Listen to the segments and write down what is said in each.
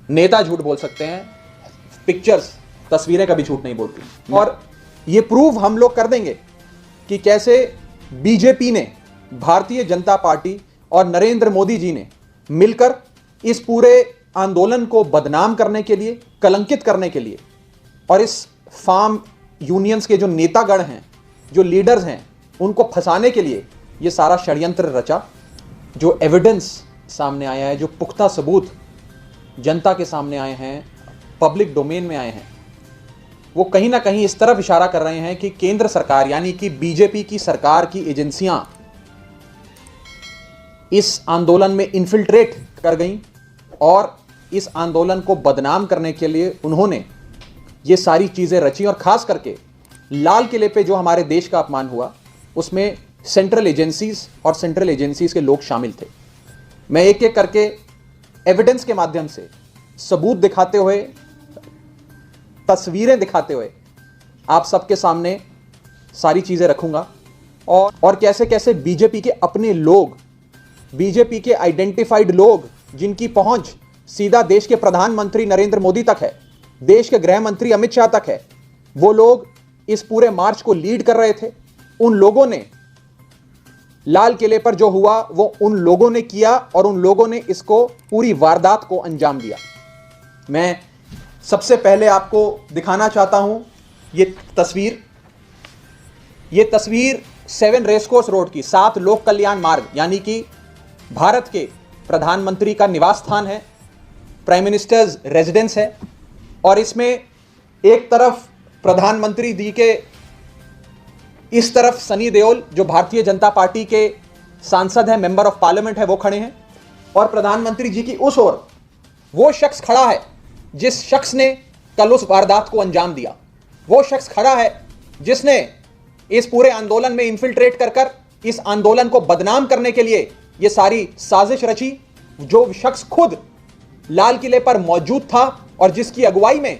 नेता झूठ बोल सकते हैं, पिक्चर्स, तस्वीरें कभी झूठ नहीं बोलती। और ये प्रूव हम लोग कर देंगे कि कैसे बीजेपी ने, भारतीय जनता पार्टी और नरेंद्र मोदी जी ने मिलकर इस पूरे आंदोलन को बदनाम करने के लिए, कलंकित करने के लिए, और इस फार्म यूनियंस के जो नेतागण हैं, जो लीडर्स हैं, उनको फंसाने के लिए ये सारा षड्यंत्र रचा। जो एविडेंस सामने आया है, जो पुख्ता सबूत जनता के सामने आए हैं, पब्लिक डोमेन में आए हैं, वो कहीं ना कहीं इस तरफ इशारा कर रहे हैं कि केंद्र सरकार यानी कि बीजेपी की सरकार की एजेंसियां इस आंदोलन में इन्फिल्ट्रेट कर गईं और इस आंदोलन को बदनाम करने के लिए उन्होंने ये सारी चीजें रची। और खास करके लाल किले पे जो हमारे देश का अपमान हुआ, उसमें सेंट्रल एजेंसीज और सेंट्रल एजेंसीज के लोग शामिल थे। मैं एक एक करके एविडेंस के माध्यम से, सबूत दिखाते हुए, तस्वीरें दिखाते हुए आप सबके सामने सारी चीजें रखूंगा। और कैसे कैसे बीजेपी के अपने लोग, बीजेपी के आइडेंटिफाइड लोग, जिनकी पहुंच सीधा देश के प्रधानमंत्री नरेंद्र मोदी तक है, देश के गृह मंत्री अमित शाह तक है, वो लोग इस पूरे मार्च को लीड कर रहे थे। उन लोगों ने लाल किले पर जो हुआ वो उन लोगों ने किया और उन लोगों ने इसको, पूरी वारदात को अंजाम दिया। मैं सबसे पहले आपको दिखाना चाहता हूं ये तस्वीर 7 रेसकोर्स रोड की, 7 लोक कल्याण मार्ग, यानी कि भारत के प्रधानमंत्री का निवास स्थान है, प्राइम मिनिस्टर्स रेजिडेंस है। और इसमें एक तरफ प्रधानमंत्री जी के, इस तरफ सनी देओल जो भारतीय जनता पार्टी के सांसद हैं, मेंबर ऑफ पार्लियामेंट है, वो खड़े हैं। और प्रधानमंत्री जी की उस ओर वो शख्स खड़ा है जिस शख्स ने कल उस वारदात को अंजाम दिया। वो शख्स खड़ा है जिसने इस पूरे आंदोलन में इन्फिल्ट्रेट कर इस आंदोलन को बदनाम करने के लिए ये सारी साजिश रची। जो शख्स खुद लाल किले पर मौजूद था और जिसकी अगुवाई में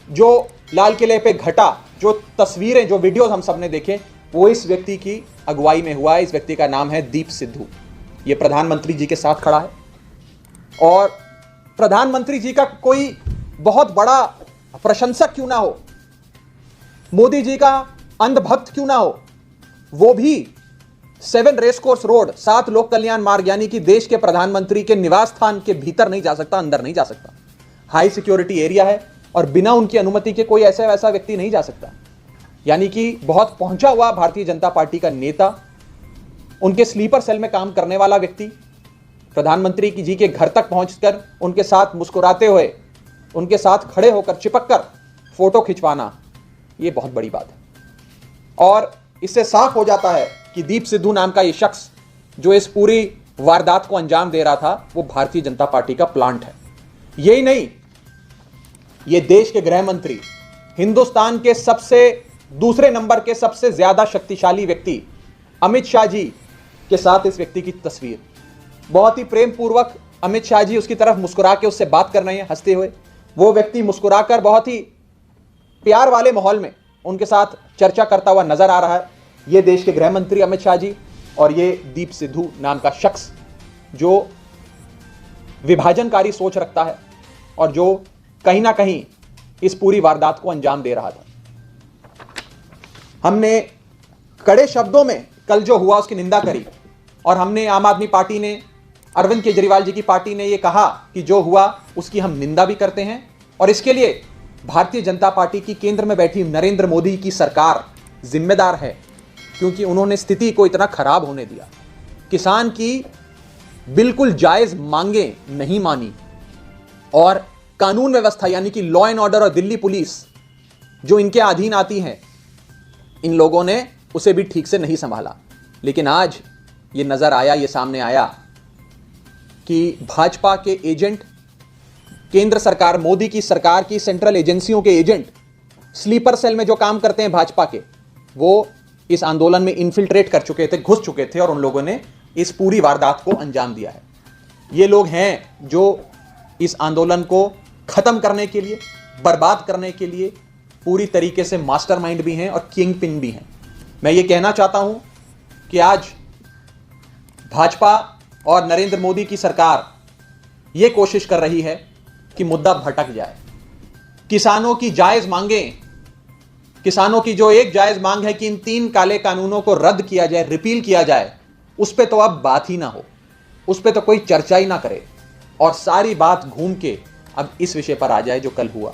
जो लाल किले पे घटा, जो तस्वीरें, जो वीडियोस हम सबने देखे, वो इस व्यक्ति की अगुवाई में हुआ है। इस व्यक्ति का नाम है दीप सिद्धू। ये प्रधानमंत्री जी के साथ खड़ा है और प्रधानमंत्री जी का कोई बहुत बड़ा प्रशंसक क्यों ना हो, मोदी जी का अंधभक्त क्यों ना हो, वो भी 7 रेसकोर्स रोड, 7 लोक कल्याण मार्ग, यानी कि देश के प्रधानमंत्री के निवास स्थान के भीतर नहीं जा सकता, अंदर नहीं जा सकता। हाई सिक्योरिटी एरिया है और बिना उनकी अनुमति के कोई ऐसा वैसा व्यक्ति नहीं जा सकता। यानी कि बहुत पहुंचा हुआ भारतीय जनता पार्टी का नेता, उनके स्लीपर सेल में काम करने वाला व्यक्ति, प्रधानमंत्री जी के घर तक पहुंचकर उनके साथ मुस्कुराते हुए, उनके साथ खड़े होकर, चिपक कर फोटो खिंचवाना, यह बहुत बड़ी बात है। और इससे साफ हो जाता है कि दीप सिद्धू नाम का यह शख्स जो इस पूरी वारदात को अंजाम दे रहा था, वो भारतीय जनता पार्टी का प्लांट है। यही नहीं, ये देश के गृह मंत्री, हिंदुस्तान के दूसरे नंबर के सबसे ज्यादा शक्तिशाली व्यक्ति अमित शाह जी के साथ इस व्यक्ति की तस्वीर। बहुत ही प्रेम पूर्वक अमित शाह जी उसकी तरफ मुस्कुरा के उससे बात कर रहे हैं, हंसते हुए। वो व्यक्ति मुस्कुराकर बहुत ही प्यार वाले माहौल में उनके साथ चर्चा करता हुआ नजर आ रहा है। ये देश के गृह मंत्री अमित शाह जी और ये दीप सिद्धू नाम का शख्स जो विभाजनकारी सोच रखता है और जो कहीं ना कहीं इस पूरी वारदात को अंजाम दे रहा था। हमने कड़े शब्दों में कल जो हुआ उसकी निंदा करी और हमने, आम आदमी पार्टी ने, अरविंद केजरीवाल जी की पार्टी ने यह कहा कि जो हुआ उसकी हम निंदा भी करते हैं और इसके लिए भारतीय जनता पार्टी की केंद्र में बैठी नरेंद्र मोदी की सरकार जिम्मेदार है, क्योंकि उन्होंने स्थिति को इतना खराब होने दिया। किसान की बिल्कुल जायज मांगे नहीं मानी और कानून व्यवस्था यानी कि लॉ एंड ऑर्डर और दिल्ली पुलिस जो इनके अधीन आती हैं, इन लोगों ने उसे भी ठीक से नहीं संभाला। लेकिन आज ये नजर आया, ये सामने आया कि भाजपा के एजेंट, केंद्र सरकार, मोदी की सरकार की सेंट्रल एजेंसियों के एजेंट, स्लीपर सेल में जो काम करते हैं भाजपा के, वो इस आंदोलन में इन्फिल्ट्रेट कर चुके थे, घुस चुके थे और उन लोगों ने इस पूरी वारदात को अंजाम दिया है। ये लोग हैं जो इस आंदोलन को खत्म करने के लिए, बर्बाद करने के लिए पूरी तरीके से मास्टरमाइंड भी हैं और किंग पिन भी हैं। मैं ये कहना चाहता हूं कि आज भाजपा और नरेंद्र मोदी की सरकार ये कोशिश कर रही है कि मुद्दा भटक जाए। किसानों की जायज मांगें, किसानों की जो एक जायज मांग है कि इन 3 काले कानूनों को रद्द किया जाए, रिपील किया जाए, उस पर तो अब बात ही ना हो, उस पर तो कोई चर्चा ही ना करे, और सारी बात घूम के अब इस विषय पर आ जाए जो कल हुआ।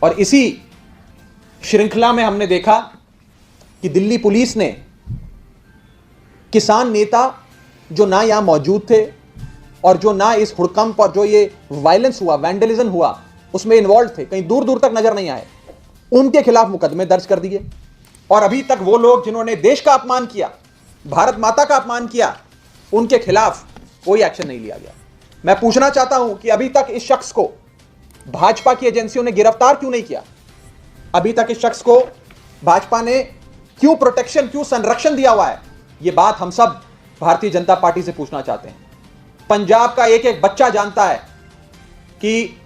और इसी श्रृंखला में हमने देखा कि दिल्ली पुलिस ने किसान नेता जो ना यहां मौजूद थे और जो ना इस हुड़कंप और जो ये वायलेंस हुआ, वैंडलिज्म हुआ, उसमें इन्वॉल्व थे, कहीं दूर दूर तक नजर नहीं आए, उनके खिलाफ मुकदमे दर्ज कर दिए। और अभी तक वो लोग जिन्होंने देश का अपमान किया, भारत माता का अपमान किया, उनके खिलाफ कोई एक्शन नहीं लिया गया। मैं पूछना चाहता हूं कि अभी तक इस शख्स को भाजपा की एजेंसियों ने गिरफ्तार क्यों नहीं किया? अभी तक इस शख्स को भाजपा ने क्यों प्रोटेक्शन, क्यों संरक्षण दिया हुआ है? यह बात हम सब भारतीय जनता पार्टी से पूछना चाहते हैं। पंजाब का एक एक बच्चा जानता है कि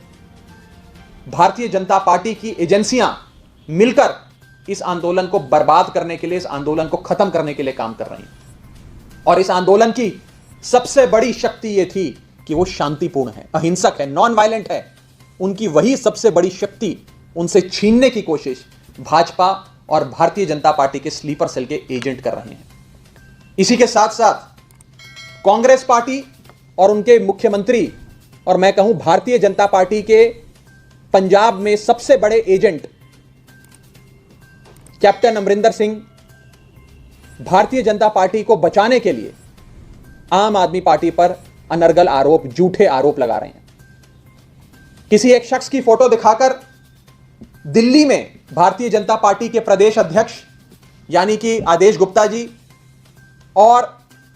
भारतीय जनता पार्टी की एजेंसियां मिलकर इस आंदोलन को बर्बाद करने के लिए, इस आंदोलन को खत्म करने के लिए काम कर रही हैं। और इस आंदोलन की सबसे बड़ी शक्ति यह थी कि वो शांतिपूर्ण है, अहिंसक है, नॉन वायलेंट है। उनकी वही सबसे बड़ी शक्ति उनसे छीनने की कोशिश भाजपा और भारतीय जनता पार्टी के स्लीपर सेल के एजेंट कर रहे हैं। इसी के साथ साथ कांग्रेस पार्टी और उनके मुख्यमंत्री, और मैं कहूं भारतीय जनता पार्टी के पंजाब में सबसे बड़े agent captain Amarinder Singh, Bharatiya Janata party को बचाने के लिए आम आदमी पार्टी पर अनर्गल आरोप, झूठे आरोप लगा रहे हैं। किसी एक शख्स की फोटो दिखाकर दिल्ली में भारतीय जनता पार्टी के प्रदेश अध्यक्ष यानी कि आदेश गुप्ता जी, और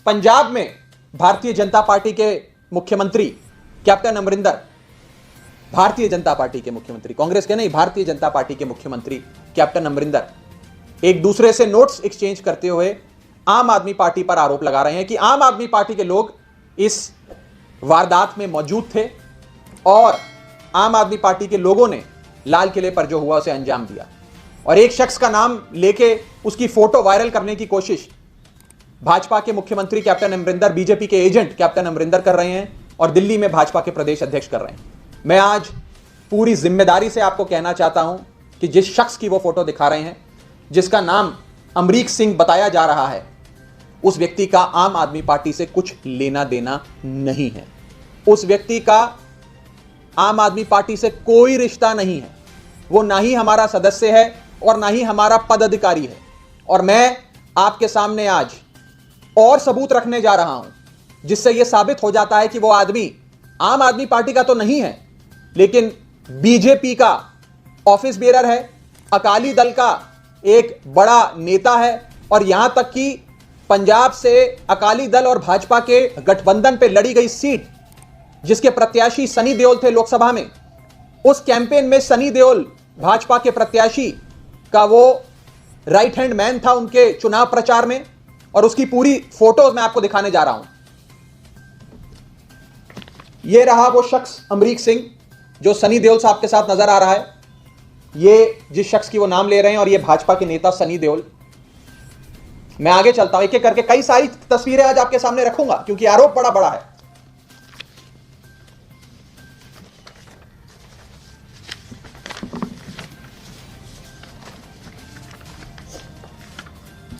पंजाब में भारतीय जनता पार्टी के मुख्यमंत्री कैप्टन अमरिंदर, भारतीय जनता पार्टी के मुख्यमंत्री, कांग्रेस के नहीं, भारतीय जनता पार्टी के मुख्यमंत्री कैप्टन अमरिंदर एक दूसरे से नोट्स एक्सचेंज करते हुए आम आदमी पार्टी पर आरोप लगा रहे हैं कि आम आदमी पार्टी के लोग इस वारदात में मौजूद थे और आम आदमी पार्टी के लोगों ने लाल किले पर जो हुआ उसे अंजाम दिया। और एक शख्स का नाम लेके उसकी फोटो वायरल करने की कोशिश भाजपा के मुख्यमंत्री कैप्टन अमरिंदर, बीजेपी के एजेंट कैप्टन अमरिंदर कर रहे हैं और दिल्ली में भाजपा के प्रदेश अध्यक्ष कर रहे हैं। मैं आज पूरी जिम्मेदारी से आपको कहना चाहता हूं कि जिस शख्स की वो फोटो दिखा रहे हैं, जिसका नाम अमरीक सिंह बताया जा रहा है, उस व्यक्ति का आम आदमी पार्टी से कुछ लेना देना नहीं है। उस व्यक्ति का आम आदमी पार्टी से कोई रिश्ता नहीं है। वो ना ही हमारा सदस्य है और ना ही हमारा पदाधिकारी है। और मैं आपके सामने आज और सबूत रखने जा रहा हूं जिससे यह साबित हो जाता है कि वो आदमी आम आदमी पार्टी का तो नहीं है, लेकिन बीजेपी का ऑफिस बेरर है, अकाली दल का एक बड़ा नेता है, और यहां तक कि पंजाब से अकाली दल और भाजपा के गठबंधन पे लड़ी गई सीट जिसके प्रत्याशी सनी देओल थे लोकसभा में, उस कैंपेन में सनी देओल भाजपा के प्रत्याशी का वो राइट हैंड मैन था उनके चुनाव प्रचार में। और उसकी पूरी फोटो मैं आपको दिखाने जा रहा हूं। ये रहा वो शख्स अमरीक सिंह जो सनी देओल साहब के साथ नजर आ रहा है। ये जिस शख्स की वो नाम ले रहे हैं, और ये भाजपा के नेता सनी देओल। मैं आगे चलता हूं, एक एक करके कई सारी तस्वीरें आज आपके सामने रखूंगा क्योंकि आरोप बड़ा बड़ा है।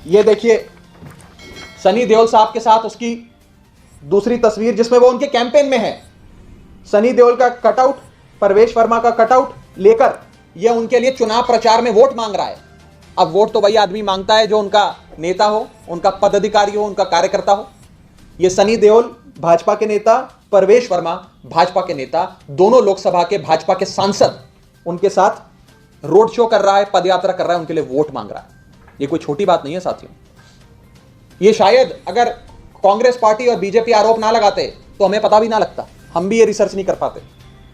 ये देखिए सनी देओल साहब के साथ उसकी दूसरी तस्वीर जिसमें वो उनके कैंपेन में है। सनी देओल का कटआउट, परवेश वर्मा का कटआउट लेकर ये उनके लिए चुनाव प्रचार में वोट मांग रहा है। अब वोट तो वही आदमी मांगता है जो उनका नेता हो, उनका पदाधिकारी हो, उनका कार्यकर्ता हो। ये सनी देओल भाजपा के नेता, परवेश वर्मा भाजपा के नेता, दोनों लोकसभा के भाजपा के सांसद उनके साथ रोड शो कर रहा है, पदयात्रा कर रहा है, उनके लिए वोट मांग रहा है। ये कोई छोटी बात नहीं है साथियों। ये शायद अगर कांग्रेस पार्टी और बीजेपी आरोप ना लगाते तो हमें पता भी ना लगता, हम भी ये रिसर्च नहीं कर पाते।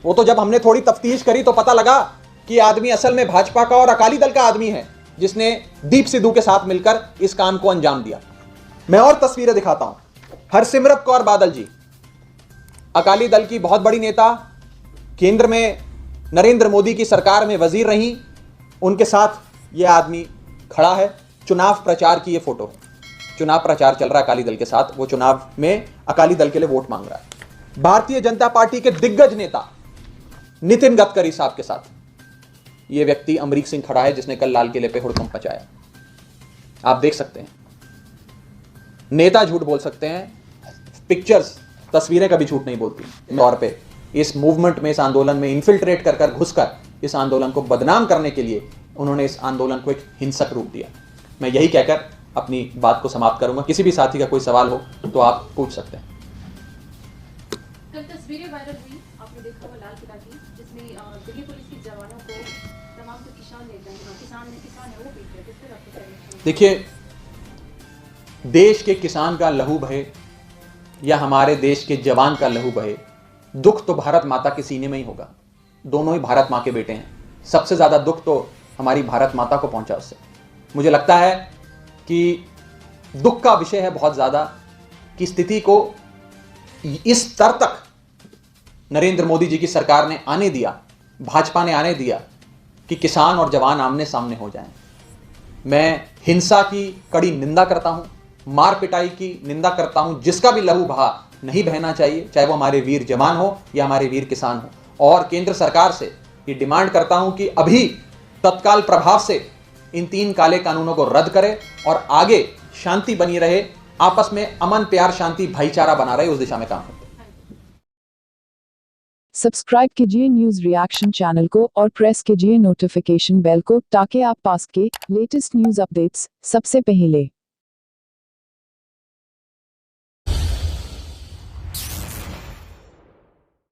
वो तो जब हमने थोड़ी तफ्तीश करी तो पता लगा कि आदमी असल में भाजपा का और अकाली दल का आदमी है जिसने दीप सिद्धू के साथ मिलकर इस काम को अंजाम दिया। मैं और तस्वीरें दिखाता हूं। हरसिमरत कौर बादल जी अकाली दल की बहुत बड़ी नेता, केंद्र में नरेंद्र मोदी की सरकार में वजीर रही, उनके साथ यह आदमी खड़ा है। चुनाव प्रचार की यह फोटो है, चुनाव प्रचार चल रहा है अकाली दल के साथ, वो चुनाव में अकाली दल के लिए वोट मांग रहा है। भारतीय जनता पार्टी के दिग्गज नेता नितिन गडकरी साहब के साथ यह व्यक्ति अमरीक सिंह खड़ा है जिसने कल लाल किले पे हुड़कंप मचाया। आप देख सकते हैं, नेता झूठ बोल सकते हैं, पिक्चर्स, तस्वीरें कभी झूठ नहीं बोलती। तौर पे इस मूवमेंट में, इस आंदोलन में इन्फिल्ट्रेट कर घुसकर इस आंदोलन को बदनाम करने के लिए उन्होंने इस आंदोलन को एक हिंसक रूप दिया। मैं यही कहकर अपनी बात को समाप्त करूंगा। किसी भी साथी का कोई सवाल हो तो आप पूछ सकते हैं। कल तस्वीरें वायरल हुई, आपने देखा होगा लाल किला की, जिसमें दिल्ली पुलिस के जवानों को तमाम जो किसान है वो पीट रहे। किस तरह आपको रिएक्शन? देखिए, देश के किसान का लहू बहे या हमारे देश के जवान का लहू बहे, दुख तो भारत माता के सीने में ही होगा। दोनों ही भारत माँ के बेटे हैं। सबसे ज्यादा दुख तो हमारी भारत माता को पहुंचा उससे। मुझे लगता है कि दुख का विषय है बहुत ज्यादा कि स्थिति को इस स्तर तक नरेंद्र मोदी जी की सरकार ने आने दिया, भाजपा ने आने दिया कि किसान और जवान आमने सामने हो जाएं। मैं हिंसा की कड़ी निंदा करता हूं, मार पिटाई की निंदा करता हूं। जिसका भी लहू बहा नहीं बहना चाहिए, चाहे वो हमारे वीर जवान हो या हमारे वीर किसान हो। और केंद्र सरकार से ये डिमांड करता हूं कि अभी तत्काल प्रभाव से इन 3 काले कानूनों को रद्द करे और आगे शांति बनी रहे, आपस में अमन, प्यार, शांति, भाईचारा बना रहे, उस दिशा में काम करें। सब्सक्राइब कीजिए न्यूज रिएक्शन चैनल को और प्रेस कीजिए नोटिफिकेशन बेल को ताकि आप पास के लेटेस्ट न्यूज अपडेट्स सबसे पहले